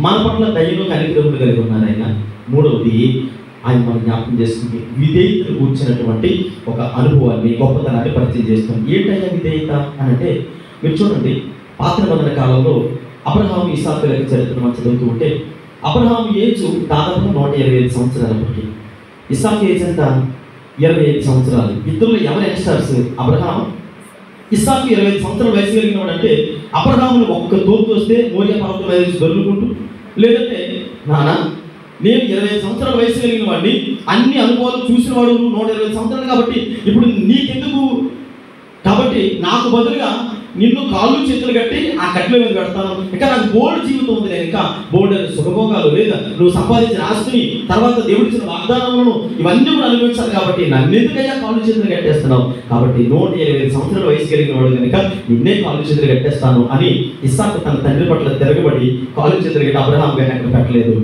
మన పట్ల దయను కనికరములు కలిగి ఉన్నారు ఆయన. మూడవది ఆయన మనం జ్ఞాపకం చేసుకుంటే విధేయతను కూర్చున్నటువంటి ఒక అనుభవాన్ని, గొప్పతనాన్ని పరిచయం చేస్తుంది. ఏంటయ్యా విధేయత అని అంటే, మీరు చూడండి, పాత నిబంధన కాలంలో అబ్రహాము ఇస్సాకుల చరిత్ర మనం చదువుతూ ఉంటే అబ్రహాము ఏజ్ దాదాపు 125 సంవత్సరాలప్పటికీ, ఇస్సాకు ఏజ్ ఎంత 25 సంవత్సరాలు. ఇద్దరులో ఎవరు యంగ్స్టర్స్? అబ్రహాము, ఇస్సాకు 25 సంవత్సరాల వయసు కలిగిన వాడు. అంటే అబ్రహామును ఒక్క తోపు వస్తే మోరియా పర్వతం వయసు దొరుకుంటూ, లేదంటే నాన్న నేను 25 సంవత్సరాల వయసు కలిగిన వాడిని, అన్ని అనుభవాలు చూసిన వాడు 120 సంవత్సరాలు, కాబట్టి ఇప్పుడు నీకెందుకు, కాబట్టి నాకు బదులుగా నిన్ను కాళ్ళు చేతులు కట్టి ఆ కట్టెల మీద పెడతాను, ఇంకా నాకు బోర్డు జీవితం ఉంది, నేను ఇంకా బోర్డు సుఖభోగాలు, లేదా నువ్వు సంపాదించిన ఆస్తిని, తర్వాత దేవుడిచ్చిన వాగ్దానములను ఇవన్నీ కూడా అనుభవించాలి, కాబట్టి నన్ను ఎందుకైనా కాళ్ళు చేతులు కట్టేస్తున్నావు, కాబట్టి 125 సంవత్సరాల వయసు కలిగిన వాడు కనుక నిన్నే కాళ్ళు చేతులు కట్టేస్తాను అని ఇస్సాకు తన తండ్రి పట్ల తిరగబడి కాళ్ళు చేతులు కట్టి అబ్రహాం గారిని అక్కడ పెట్టలేదు.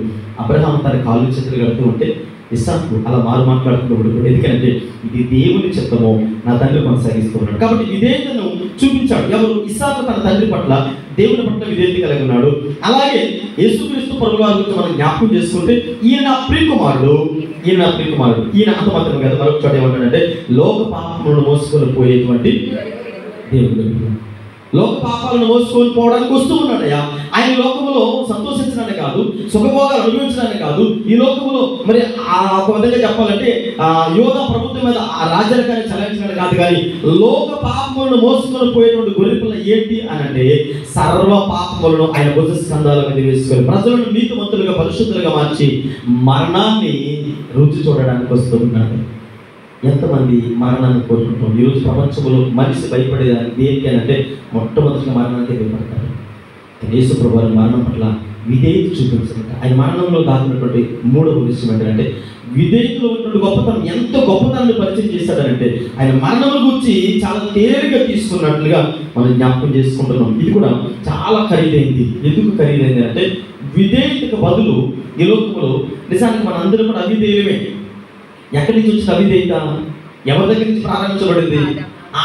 అబ్రహాం తన కాళ్ళు చేతులు కడుతూ ఉంటే ఇస్సాకు అలా మాట్లాడుతున్నప్పుడు, ఎందుకంటే ఇది దేవుని చిత్తము, నా తండ్రి కొనసాగిస్తూ ఉన్నాడు. కాబట్టి విధేయతను చూపించాడు. ఎవరు? ఇస్సాకు తన తండ్రి పట్ల, దేవుని పట్ల విధేయత కలిగి ఉన్నాడు. అలాగే యేసుక్రీస్తు ప్రభువు గారి గురించి మనం జ్ఞాపకం చేసుకుంటే ఈయన నా ప్రియకుమారుడు. ఈయన అంత మాత్రం కదా, మరొక చోట ఏమంటాడంటే లోక పాపములను మోసుకొని పోయేటువంటి దేవుడు, లోక పాపాలను మోసుకొని పోవడానికి వస్తూ ఉన్నాడయ్యా. ఆయన లోకములో సంతోషించడాన్ని కాదు, సుఖభోగాలు అనుభవించడాన్ని కాదు, ఈ లోకములో మరి ఒక విధంగా చెప్పాలంటే యోధా ప్రభుత్వం మీద ఆ రాజ్యాన్ని చలాయించడానికి కాదు, కానీ లోక పాపములను మోసుకొని పోయేటువంటి గొర్రెపిల్ల ఏంటి అని అంటే సర్వ పాపములను ఆయన భుజ స్కంధాల మీద వేసుకొని ప్రజలను నీతిమంతులుగా, పరిశుద్ధులుగా మార్చి మరణాన్ని రుచి చూడడానికి వస్తూ ఉన్నాడు. ఎంతమంది మరణాన్ని కోరుకుంటాం? ఈరోజు ప్రపంచంలో మనిషి భయపడేదాన్ని దేనికి అని అంటే మొట్టమొదటిగా మరణానికి భయపడతారు. యేసు ప్రభువు మరణం పట్ల విధేయత చూపించాలంట. ఆయన మరణంలో దాచినటువంటి మూడవ విషయం ఏంటంటే విధేయతలో ఉన్నటువంటి గొప్పతనం, ఎంత గొప్పతనాన్ని పరిచయం చేశాడనంటే ఆయన మరణం గురించి చాలా తేలిగ్గా తీసుకున్నట్లుగా మనం జ్ఞాపకం చేసుకుంటున్నాం. ఇది కూడా చాలా ఖరీదైంది. ఎందుకు ఖరీదైంది అంటే విధేయతకు బదులు ఈ లోకంలో నిజానికి మన అందరూ కూడా అవిధేయులమే. ఎక్కడి నుంచి వచ్చిన అవిధేయత? ఎవరి దగ్గర నుంచి ప్రారంభించబడింది?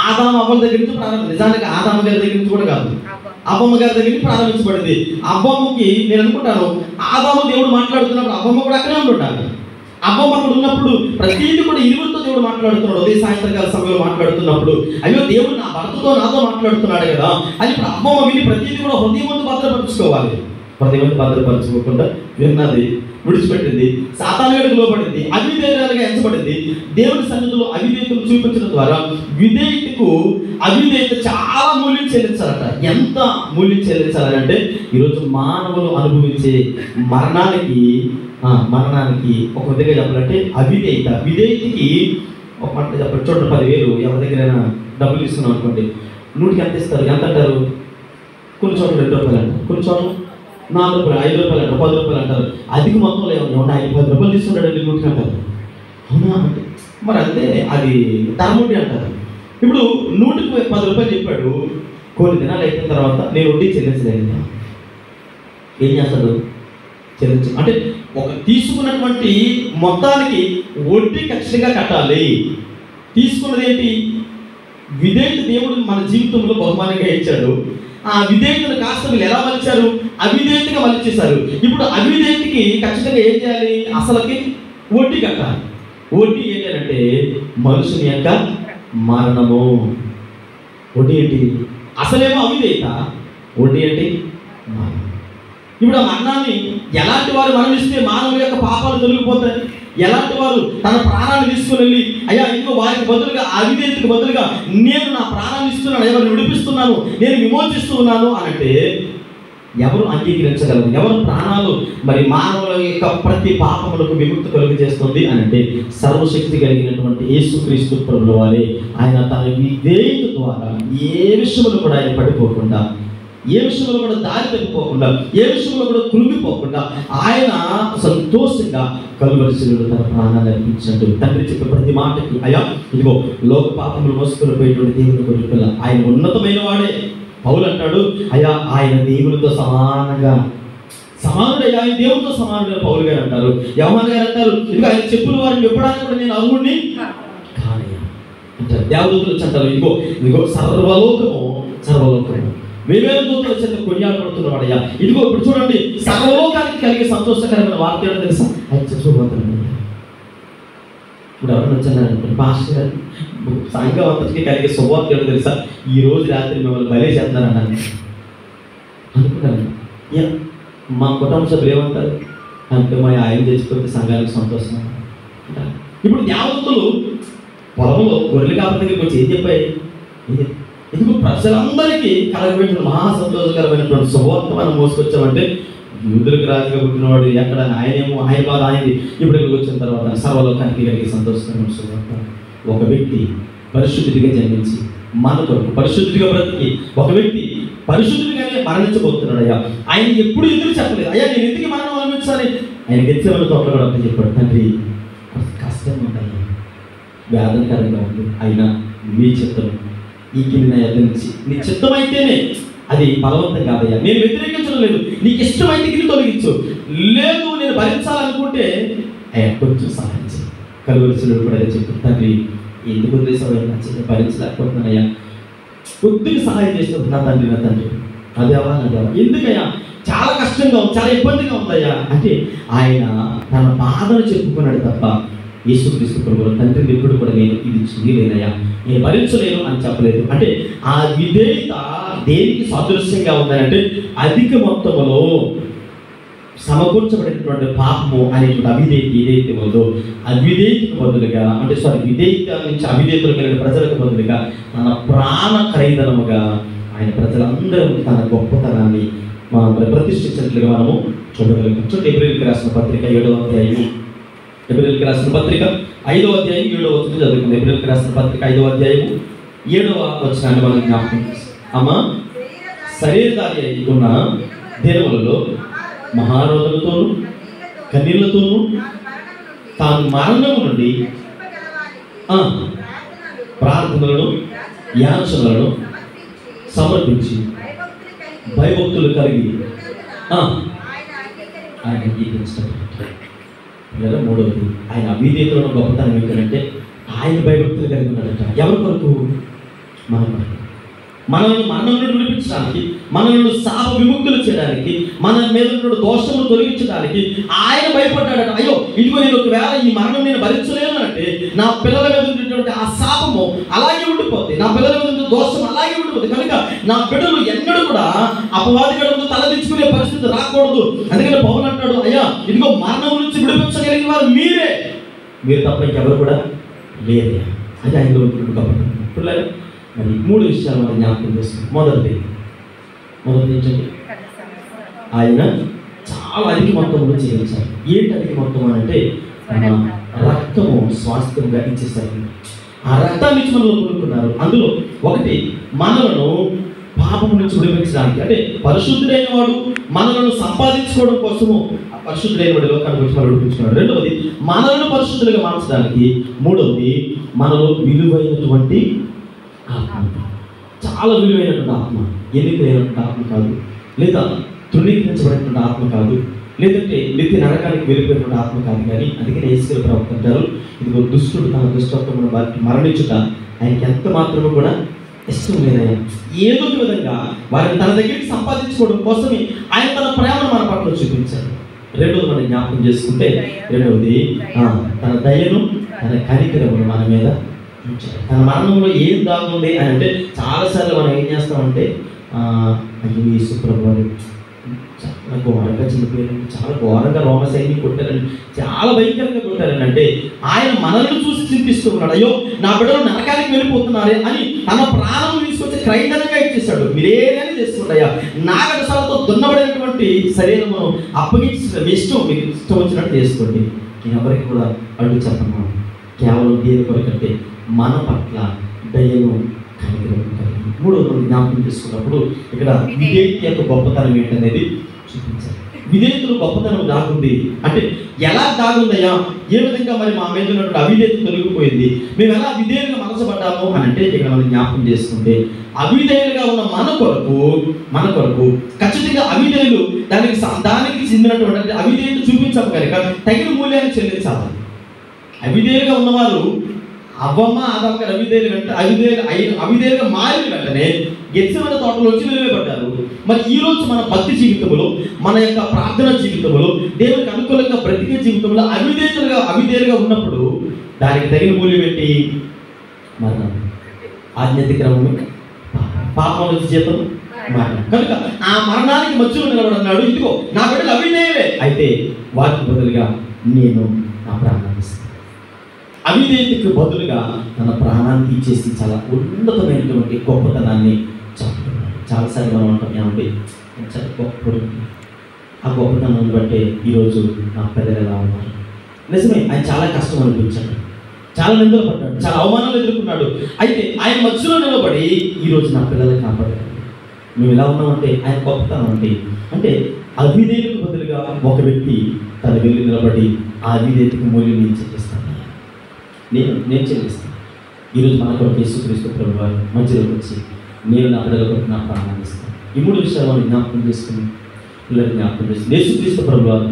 ఆదాము అవ్వల దగ్గర నుంచి నిజానికి ఆదాము గారి దగ్గర నుంచి కూడా కాదు, అవ్వమ్మ గారి దగ్గర నుంచి ప్రారంభించబడింది. అవ్వమ్మకి నేను అనుకుంటాను ఆదాము దేవుడు మాట్లాడుతున్నప్పుడు అవ్వమ్మ కూడా అక్కడే ఉంటుంటాను. అవ్వమ్మ అక్కడ ఉన్నప్పుడు ప్రతిదీ కూడా ఇరువురితో దేవుడు మాట్లాడుతున్నాడు. ఉదయ సాయంత్రకాల సమయంలో మాట్లాడుతున్నప్పుడు అయ్యో దేవుడు నా భర్తతో నాతో మాట్లాడుతున్నాడు కదా అని ఇప్పుడు అవ్వమ్మ విని ప్రతిదీ కూడా హృదయం ముందు భద్రపరచుకోవాలి. హృదయం ముందు భద్రపరచుకోకుండా విన్నది, విడిచిపెట్టింది, సాతానుడికి లోబడింది, అవిధేయురాలుగా ఎంచబడింది. దేవుని సన్నిధిలో అవిధేయతను చూపించడం ద్వారా అవిధేయత చాలా మూల్యం చెల్లించాలట. ఎంత మూల్యం చెల్లించాలంటే ఈరోజు మానవులు అనుభవించే మరణానికి ఒక విధంగా చెప్పాలంటే విధేయతకి ఒక మాట చెప్పండి. చూడండి, 10,000 ఎవరి దగ్గరైనా డబ్బులు ఇస్తున్నాం అనుకోండి, 100కి ఎంత ఇస్తారు? ఎంత అంటారు? కొన్ని చోట్ల 2 రూపాయలు అంటారు, కొన్ని చోట్ల 4 రూపాయలు, 5 రూపాయలు అంటారు, 10 రూపాయలు అంటారు. అధిక మొత్తంలో ఏమన్నా 10 రూపాయలు తీసుకుంటాడు 100కి అంటారు. అవునా అంటే మరి అంతే, అది ధర్ముడి అంటారు. ఇప్పుడు 100కి 10 రూపాయలు చెప్పాడు, కొన్ని దినాలు అయిపోయిన తర్వాత నేను వడ్డీ చెల్లించలేదు. ఏం చేస్తాడు? చెల్లించు అంటే ఒక తీసుకున్నటువంటి మొత్తానికి వడ్డీ ఖచ్చితంగా కట్టాలి. తీసుకున్నది ఏంటి? విధేయత దేవుడు మన జీవితంలో బహుమానంగా ఇచ్చాడు. ఆ విధేయతను కాస్త వీళ్ళు ఎలా మలిచారు? అవిధేయతగా మలిచేశారు. ఇప్పుడు అవిధేయతకి ఖచ్చితంగా ఏం చేయాలి? అసలుకి వడ్డీ కట్టాలి. వడ్డీ ఏంటంటే మనుషుని యొక్క మరణము. వడ్డీ ఏంటి? అసలేమో అవిధేయత, వడ్డీ ఏంటి? మరణం. ఇప్పుడు ఆ మరణాన్ని ఎలాంటి వారు మరణిస్తే మానవుల యొక్క పాపాలు తొలగిపోతాయి? ఎలాంటి వారు తన ప్రాణాన్ని తీసుకుని వెళ్ళి అయ్యా ఇంకో వారికి బదులుగా అవిధేయతకు బదులుగా నేను నా ప్రాణాన్ని ఇస్తున్నాను, ఎవరిని విడిపిస్తున్నాను, నేను విమోచిస్తూ ఉన్నాను అనంటే ఎవరు అంగీకరించగలరు? ఎవరు ప్రాణాలు మరి మానవుల యొక్క ప్రతి పాపములకు విముక్తి కలుగు చేస్తుంది అనంటే సర్వశక్తి కలిగినటువంటి యేసుక్రీస్తు ప్రభువు వారే. ఆయన తన విధేయత ద్వారా ఏ విషయంలో కూడా ఆయన పడిపోకుండా, ఏ విషయంలో కూడా దారి తప్పిపోకుండా, ఏ విషయంలో కూడా కృంగిపోకుండా ఆయన సంతోషంగా కలువరి శిలువలో తన ప్రాణాన్ని అర్పించినట్టు తండ్రి చెప్పే ప్రతి మాటకి అయ్యా ఇదిగో లోక పాపములు మోసుకొని పోయేటువంటి దేవుని కొరకు పిల్ల ఆయన ఉన్నతమైన వాడే. పౌలు అంటాడు అయ్యా ఆయన దేవునితో సమానుడయ్యా, ఆయన దేవునితో సమానుడు పౌలు గారు అంటారు. యోహాను గారు అంటారు ఇదిగో ఆయన చెప్పుల వారిని విప్పడానికి కూడా నేను అర్హుడిని కానయ్యా అంటారు. దేవదూతలు అంటారు ఇదిగో సర్వలోకము వేవేల దూతల చేత కొనియాడబడుతున్నవాడయ్యా. ఇదిగో ఇప్పుడు చూడండి, సర్వలోకానికి కలిగే సంతోషకరమైన వార్త ఏంటో తెలుసా? ఆయన చూడబోతున్నాడు. ఇప్పుడు ఎవరైనా వచ్చారంటే పాస్టర్ గారు సంఘం అంతటికి కలిగే శుభవార్త ఏంటో తెలుసా? ఈ రోజు రాత్రి మిమ్మల్ని బలే చేస్తున్నారన్నాను అనుకున్నాను. మా కుటుంబ సభ్యులు ఏమంటారు అంటే మా ఆయన తెచ్చిపోతే సంఘానికి సంతోషం అంటారు. ఇప్పుడు దేవదూతలు పొలంలో గొర్రెలు కాపరికి వచ్చి ఏం చెప్పాయి? ఎందుకు ప్రజలందరికీ కలగబెట్టిన మహా సంతోషకరమైనటువంటి శుభవార్త మనం మోసుకొచ్చామంటే యూదులకు రాజుగా పుట్టినవాడు ఎక్కడ ఆయనేమో ఆయన బాధ ఆయనది. ఇప్పుడు ఇక్కడికి వచ్చిన తర్వాత సర్వలోకానికి కలిగే సంతోషకరమైన శుభవార్త. ఒక వ్యక్తి పరిశుద్ధుడిగా జన్మించి మన కొరకు పరిశుద్ధుడిగా బ్రతికి ఒక వ్యక్తి పరిశుద్ధుడిగానే మరణించబోతున్నాడు. అయ్యా ఆయన ఎప్పుడు ఎదురు చెప్పలేదు, అయ్యా నేను ఎందుకు మరణం అనుభవించాలి? ఆయన గెలిచేవాళ్ళ తోటలో కూడా అర్థం చెప్పాడు, తండ్రి కష్టంగా ఉంటాయి, వేదనకరంగా ఉంది, అయినా మీ చిత్తం ఈ కింద నుంచి నీ చిత్తం అయితేనే అది బలవంతం కాదయ్యా, నేను వ్యతిరేకించడం లేదు, నీకు ఇష్టమైతే గిరి తొలగించు, లేదు నేను భరించాలనుకుంటే అయ్యా కొంచెం సహాయం చేయి. కలువరిశిలుడు కూడా చెప్పు, తండ్రి ఎందుకు ఉద్దేశం భరించలేకపోతున్నానయ్యా, కొద్దిగా సహాయం చేస్తాను నా తండ్రి అదేవా ఎందుకయ్యా చాలా కష్టంగా ఉంది, చాలా ఇబ్బందిగా ఉందయ్యా అంటే ఆయన తన బాధను చెప్పుకున్నాడు తప్ప యేసుక్రీస్తు ప్రభువు తండ్రిని ఎప్పుడు కూడా నేను ఇది చేయలేనయ్యా, నేను భరించలేను అని చెప్పలేదు. అంటే ఆ విధేయత దేనికి సాదృశ్యంగా ఉందంటే అధిక మొత్తంలో సమకూర్చబడినటువంటి పాపము అనేటువంటి అవిధేయత ఏదైతే ఉందో అవిధేయతకు బదులుగా విధేయత నుంచి అవిధేయతలు కలిగిన ప్రజలకు బదులుగా తన ప్రాణ ఖరీదనముగా ఆయన ప్రజలందరూ తన గొప్పతనాన్ని ప్రతిష్ఠించినట్లుగా మనము చూడగలుగుతాం. చూడండి ఎబ్రిల్కి రాసిన పత్రిక 7వ అధ్యాయం, ఎబ్రిల్కి రాసిన పత్రిక 5వ అధ్యాయం 7వ వచనం చదువుకుంది. ఎబ్రిల్కి రాసిన పత్రిక 5వ అధ్యాయం 7వ వచనాన్ని మనం జ్ఞాపకం అమ్మా శరీరధారి అయిన దినములలో మహారోధులతోనూ కన్నీళ్లతోనూ తాను మరణము నుండి ప్రార్థనలను యాచనలను సమర్పించి భయభక్తులు కలిగి ఆయన అంగీకరించడం. లేదా మూడవది ఆయన అవిధేయతలను గొప్పతనం ఏంటంటే ఆయన భయభక్తులు కలిగి ఉన్నాడట. ఎవరి కొరకు? మన కొరకు, మనల్ని మరణం నుండి విడిపించడానికి, మనల్ని శాప విముక్తులు చేయడానికి, మన మీద ఉన్న దోషములు తొలగించడానికి ఆయన భయపడ్డాడట. అయ్యో ఇదిగో నేను ఒకవేళ ఈ మరణం నేను భరించలేను అంటే నా పిల్లల మీద ఉన్నటువంటి ఆ శాపము అలాగే ఉండిపోతుంది, నా పిల్లల మీద ఉన్న దోషం అలాగే ఉండిపోతుంది. కనుక నా బిడ్డలు ఎన్నడూ కూడా అపవాది గడుపుతూ తలదించుకునే పరిస్థితి రాకూడదు. అందుకని పౌలు అంటాడు, అయ్యా ఇదిగో మరణం నుంచి విడిపించగలిగిన వారు మీరు తప్ప ఇంకెవరు కూడా లేరు. అది ఆయనలో ఉన్నటువంటి గొప్పతనం. మరి 3 విషయాలు మనం జ్ఞాపకం చేస్తున్నాం. మొదటిది ఏంటంటే ఆయన చాలా అధిక మొత్తంలో చేయించారు. ఏంటి అధిక మొత్తం అంటే రక్తము స్వాస్థ్యంగా ఇచ్చేసారు. ఆ రక్తాన్ని ఇచ్చి మనలో కొనుక్కున్నారు. అందులో ఒకటి మనలను పాపము నుంచి విడిపించడానికి, అంటే పరిశుద్ధుడైన వాడు మనలను సంపాదించుకోవడం కోసము పరిశుద్ధుడైన వాడి లోకానికి వచ్చి మనం విడిపించుకున్నాడు. రెండవది మనలను పరిశుద్ధులుగా మార్చడానికి. మూడవది మనలో విలువైనటువంటి ఆత్మ, చాలా విలువైనటువంటి ఆత్మ, ఎన్నికైనటువంటి ఆత్మ కాదు, లేదా తృణీకరించబడినటువంటి ఆత్మ కాదు, లేదంటే నిత్య నరకానికి వెళ్ళిపోయినటువంటి ఆత్మ కాదు. కానీ అందుకని యేసు ప్రవక్త అంటారు, ఇదిగో దుష్టుడు తన దుష్టత్వం మరణించుట ఆయనకి ఎంత మాత్రము కూడా ఇష్టం లేదయ్యా. ఏదో ఒక విధంగా వారిని తన దగ్గరికి సంపాదించుకోవడం కోసమే ఆయన తన ప్రేమను మన పట్ల చూపించాడు. రెండవది మనం జ్ఞాపకం చేసుకుంటే, రెండవది తన దయను, తన కనికరమును మన మీద ఉంచాడు. తన మరణంలో ఏం దాగుంది అని అంటే, చాలాసార్లు మనం ఏం చేస్తామంటే, అయ్యో యేసు ప్రభువు చాలా ఘోరంగా చనిపోయారండి, చాలా ఘోరంగా రోమ సైన్యం కొట్టారండి, చాలా భయంకరంగా కొట్టారండి అంటే, ఆయన మనల్ని చూసి చింతిస్తూ ఉన్నాడు. అయ్యో నా బిడ్డలు నరకానికి వెళ్ళిపోతున్నారే అని తన ప్రాణం తీసుకొచ్చి క్రైదనంగా ఇచ్చేస్తాడు. మీరేదైనా చేసుకుంటాయా, నాగడసాలతో దున్నబడినటువంటి శరీరమును అప్పగించిన ఇష్టం, మీకు ఇష్టం వచ్చినట్టు చేసుకోండి, నేను ఎవరికి కూడా అడ్డు చెప్పను. కేవలం దేని కొరకంటే మన పట్ల దయను కనికరము కలిగి. మూడవ మనం జ్ఞాపకం చేసుకున్నప్పుడు ఇక్కడ విధేయత యొక్క గొప్పతనం ఏంటనేది చూపించాలి. విధేయతలో గొప్పతనం దాగుంది అంటే ఎలా దాగుందయ్యా, ఏ విధంగా మరి మా మీద ఉన్నటువంటి అవిధేయత తొలగిపోయింది, మేము ఎలా విధేయులుగా మనసపడ్డాము అని అంటే, ఇక్కడ మనం జ్ఞాపకం చేసుకుంటే, అవిధేయులుగా ఉన్న మన కొరకు ఖచ్చితంగా అవిధేయులు దానికి చెందినటువంటి అవిధేయత చూపించాము కనుక తగిన మూల్యాన్ని చెల్లించాలి. అవిధేయులుగా ఉన్నవారు అవ్వమ్మ ఆదాము గారు అవిధేయులుగా మారిన వెంటనే గెత్సెమనే తోటలోంచి వెలువబడ్డారు. మరి ఈ రోజు మన భక్తి జీవితంలో, మన యొక్క ప్రార్థన జీవితంలో, దేవునికి అనుకూలంగా బ్రతికే జీవితంలో అవిధేయులుగా ఉన్నప్పుడు దానికి తగిన మూల్యం ఏంటి? మరణం. ఆజ్ఞాతిక్రమం, పాపం నుంచి జీతం మరణం. కనుక ఆ మరణానికి మధ్యలో నిలబడన్నాడు, ఇదిగో నా బిడ్డలు అవిధేయులే, అయితే వారికి బదులుగా నేను నా ప్రాణాన్ని ఇస్తాను. అవిధేయతకు బదులుగా తన ప్రాణాన్ని ఇచ్చేసి చాలా ఉన్నతమైనటువంటి గొప్పతనాన్ని చెప్తున్నాడు. చాలాసార్లు మనం అంటాం, ఏమంటే చాలా గొప్పడు, ఆ గొప్పతనాన్ని బట్టే ఈరోజు నా పెద్దలు ఎలా ఉన్నారు. నిజమే, ఆయన చాలా కష్టం అనిపించాడు, చాలా నిందలు పడ్డాడు, చాలా అవమానాలు ఎదుర్కొన్నాడు. అయితే ఆయన మధ్యలో నిలబడి ఈరోజు నా పిల్లలు కాపాడాడు. మేము ఎలా ఉన్నామంటే ఆయన గొప్పతనం అంటే అవిధేయతకు బదులుగా ఒక వ్యక్తి తన వెళ్ళి నిలబడి ఆ అవిధేయతకు మూల్యం నేను చెల్లిస్తాను, నేను చెల్లిస్తాను. ఈరోజు మన కొరకు యేసుక్రీస్తు ప్రభువారు మధ్యలోకి వచ్చి నేను నా పిల్లల కొరకు నా ప్రాణాన్ని ఇస్తాను. ఈ మూడు విషయాలు మనం జ్ఞాపకం చేసుకుని పిల్లలు జ్ఞాపకం చేసుకుని, యేసుక్రీస్తు ప్రభువారు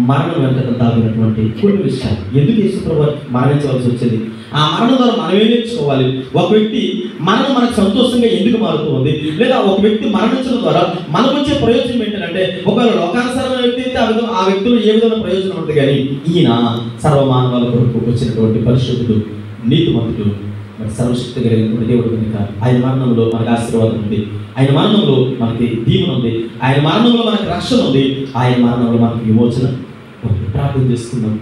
మరణం వెంట దాగినటువంటి కొన్ని విషయాలు, ఎందుకు యేసు ప్రభువారు మరణించవలసి వచ్చింది, ఆ మరణం ద్వారా మనం ఏం నేర్చుకోవాలి, ఒక వ్యక్తి మరణం మనకు సంతోషంగా ఎందుకు మారుతూ ఉంది, లేదా ఒక వ్యక్తి మరణించడం ద్వారా మనకు వచ్చే ప్రయోజనం ఏంటంటే, ఒకవేళ లోకానుసారమైన వ్యక్తి అయితే ఆ వ్యక్తులు ఏ విధమైన ప్రయోజనం ఉంటుంది, కానీ ఈయన సర్వమానవాల కొరకు వచ్చినటువంటి పరిశుద్ధుడు, నీతిమంతుడు, మరి సర్వశక్తి కలిగినటువంటి దేవుడు కనుక ఆయన మరణంలో మనకు ఆశీర్వాదం ఉంది, ఆయన మరణంలో మనకి దీవెన ఉంది, ఆయన మరణంలో మనకి రక్షణ ఉంది, ఆయన మరణంలో మనకి విమోచన ఉంది. ప్రార్థన చేసుకుందాం.